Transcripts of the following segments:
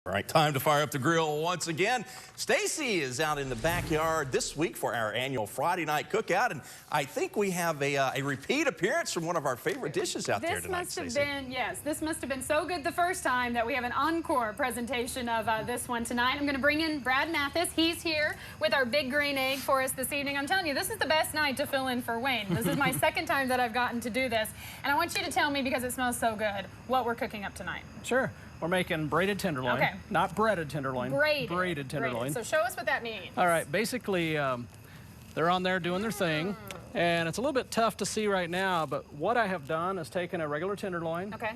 All right, time to fire up the grill once again. Stacy is out in the backyard this week for our annual Friday night cookout, and I think we have a repeat appearance from one of our favorite dishes out there tonight, Stacy. This must have been so good the first time that we have an encore presentation of this one tonight. I'm going to bring in Brad Mathis. He's here with our big green egg for us this evening. I'm telling you, this is the best night to fill in for Wayne. This is my second time that I've gotten to do this, and I want you to tell me, because it smells so good, what we're cooking up tonight. Sure. We're making braided tenderloin. Okay. Not breaded tenderloin. Braided tenderloin. So show us what that means. All right. Basically, they're on there doing their thing, and it's a little bit tough to see right now, but what I have done is taken a regular tenderloin. Okay.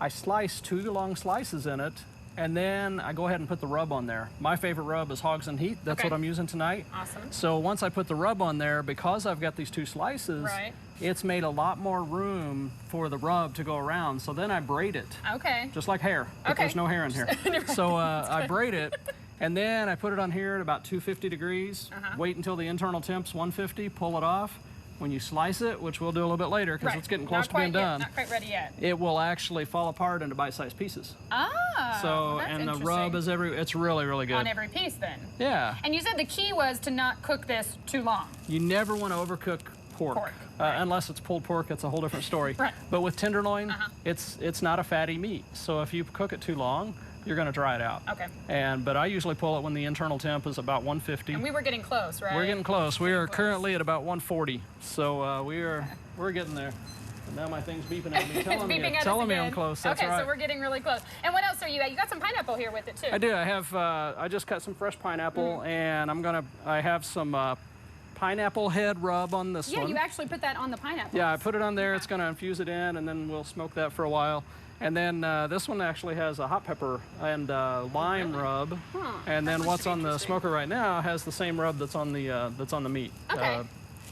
I slice 2 long slices in it, and then I go ahead and put the rub on there. My favorite rub is Hogs and Heat. That's what I'm using tonight. Awesome. So once I put the rub on there, because I've got these 2 slices, it's made a lot more room for the rub to go around. So then I braid it. Okay. Just like hair, but there's no hair in here. So I braid it, and then I put it on here at about 250 degrees. Wait until the internal temp's 150, pull it off. When you slice it, which we'll do a little bit later because it's getting close to being done. Not quite ready yet. It will actually fall apart into bite-sized pieces. Ah, so, and the rub is it's really, really good. On every piece then. Yeah. And you said the key was to not cook this too long. You never want to overcook pork. Unless it's pulled pork, it's a whole different story. But with tenderloin, it's not a fatty meat. So if you cook it too long, you're going to dry it out. Okay. But I usually pull it when the internal temp is about 150. And we were getting close, right? We're getting close. We are currently at about 140. So we're getting there. And now my thing's beeping at me, telling me I'm close. That's right. So we're getting really close. And what else are you at? You got some pineapple here with it too. I do. I have. I just cut some fresh pineapple, and I have some pineapple head rub on this one. Yeah, you actually put that on the pineapple. Yeah, I put it on there. It's going to infuse it in, and then we'll smoke that for a while. And then this one actually has a hot pepper and lime rub. And then what's on the smoker right now has the same rub that's on the meat. Okay.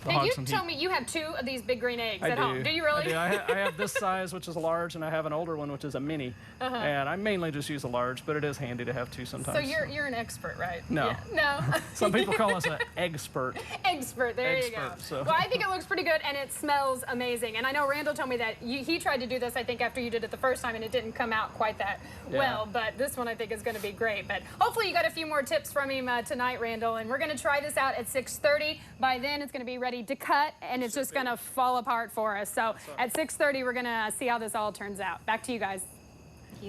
Now you told me you have 2 of these big green eggs at home. Do you really? I do. I have this size, which is a large, and I have an older one, which is a mini. And I mainly just use a large, but it is handy to have 2 sometimes. So you're an expert, right? No. Yeah. No. Some people call us an expert. Expert. There you go. So. Well, I think it looks pretty good, and it smells amazing. And I know Randall told me that he tried to do this, I think, after you did it the first time, and it didn't come out quite that well. But this one, I think, is going to be great. But hopefully you got a few more tips from him tonight, Randall. And we're going to try this out at 6:30. By then, it's going to be ready to cut, and it's just going to fall apart for us. So at 6:30, we're going to see how this all turns out. Back to you guys.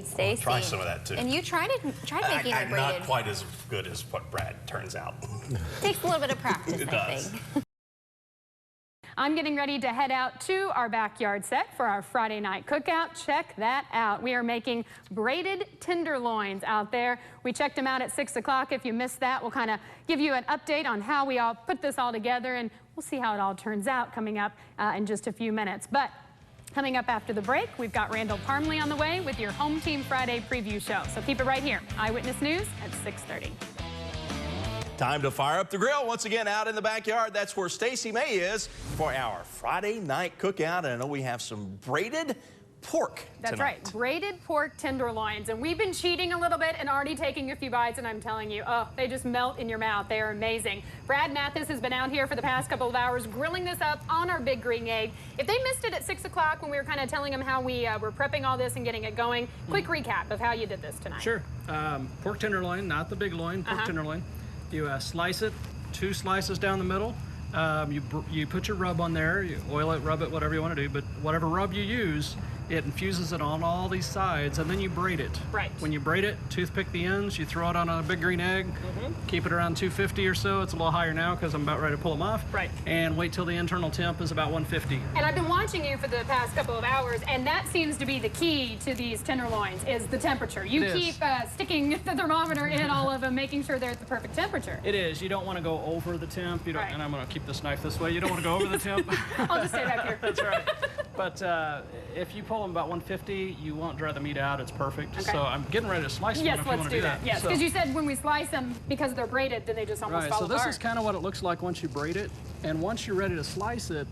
Stacy. Try some of that too. And you tried making it braided. Not quite as good as what Brad turns out. Takes a little bit of practice, I think. I'm getting ready to head out to our backyard set for our Friday night cookout. Check that out. We are making braided tenderloins out there. We checked them out at 6 o'clock. If you missed that, we'll kind of give you an update on how we all put this all together, and we'll see how it all turns out coming up in just a few minutes. But coming up after the break, we've got Randall Parmley on the way with your Home Team Friday preview show. So keep it right here. Eyewitness News at 6:30. Time to fire up the grill once again out in the backyard. That's where Stacy May is for our Friday night cookout. And I know we have some braided pork That's right, braided pork tenderloins. And we've been cheating a little bit and already taking a few bites, and I'm telling you, oh, they just melt in your mouth. They are amazing. Brad Mathis has been out here for the past couple of hours grilling this up on our big green egg. If they missed it at 6 o'clock when we were kind of telling them how we were prepping all this and getting it going, quick recap of how you did this tonight. Sure. Pork tenderloin, not the big loin, pork tenderloin. You slice it, 2 slices down the middle. You put your rub on there, you oil it, rub it, whatever you want to do, but whatever rub you use, it infuses it on all these sides, and then you braid it. Right. When you braid it, toothpick the ends, you throw it on a big green egg, keep it around 250 or so. It's a little higher now because I'm about ready to pull them off. Right. And wait till the internal temp is about 150. And I've been watching you for the past couple of hours, and that seems to be the key to these tenderloins, is the temperature. You keep sticking the thermometer in all of them, making sure they're at the perfect temperature. It is. You don't want to go over the temp. You don't, and I'm going to keep this knife this way. You don't want to go over the temp. I'll just stay back here. That's right. But if you pull them about 150, you won't dry the meat out. It's perfect. So I'm getting ready to slice them if you want to do that. Yes, because you said when we slice them, because they're braided, then they just almost fall apart. So this is kind of what it looks like once you braid it. And once you're ready to slice it,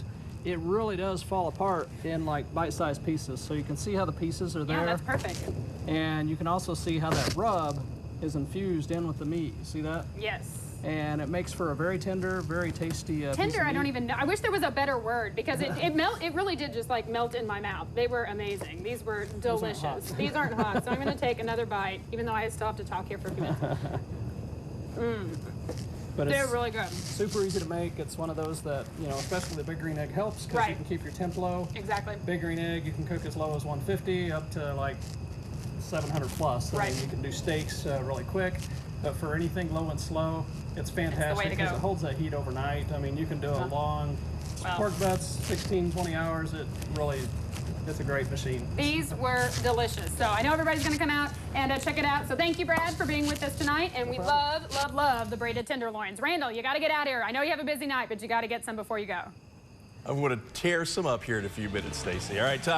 it really does fall apart in like bite-sized pieces. So you can see how the pieces are there. Yeah, that's perfect. And you can also see how that rub is infused in with the meat. You see that? Yes. and it makes for a very tender, very tasty piece Tender, of I don't meat. even know. I wish there was a better word because it really did just like melt in my mouth. They were amazing. These were delicious. These aren't hot, so I'm going to take another bite, even though I still have to talk here for a few minutes. But they're really good. Super easy to make. It's one of those that, you know, especially the big green egg helps because you can keep your temp low. Exactly. Big green egg, you can cook as low as 150 up to like 700 plus. I mean, you can do steaks really quick, but for anything low and slow, it's fantastic because it holds that heat overnight. I mean, you can do a long pork butts, 16, 20 hours. It's a great machine. These were delicious. So I know everybody's going to come out and check it out. So thank you, Brad, for being with us tonight. And we love the braided tenderloins. Randall, you got to get out of here. I know you have a busy night, but you got to get some before you go. I'm going to tear some up here in a few minutes, Stacy. All right, time.